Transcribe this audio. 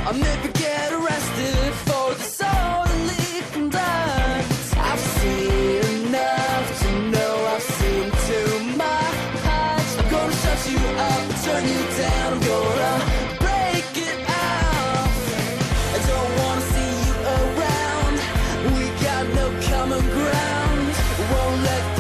I'll never get arrested for disorderly conduct. I've seen enough to know I've seen too much. I'm gonna shut you up, turn you down, I'm gonna break it off. I don't wanna see you around, we got no common ground. Won't let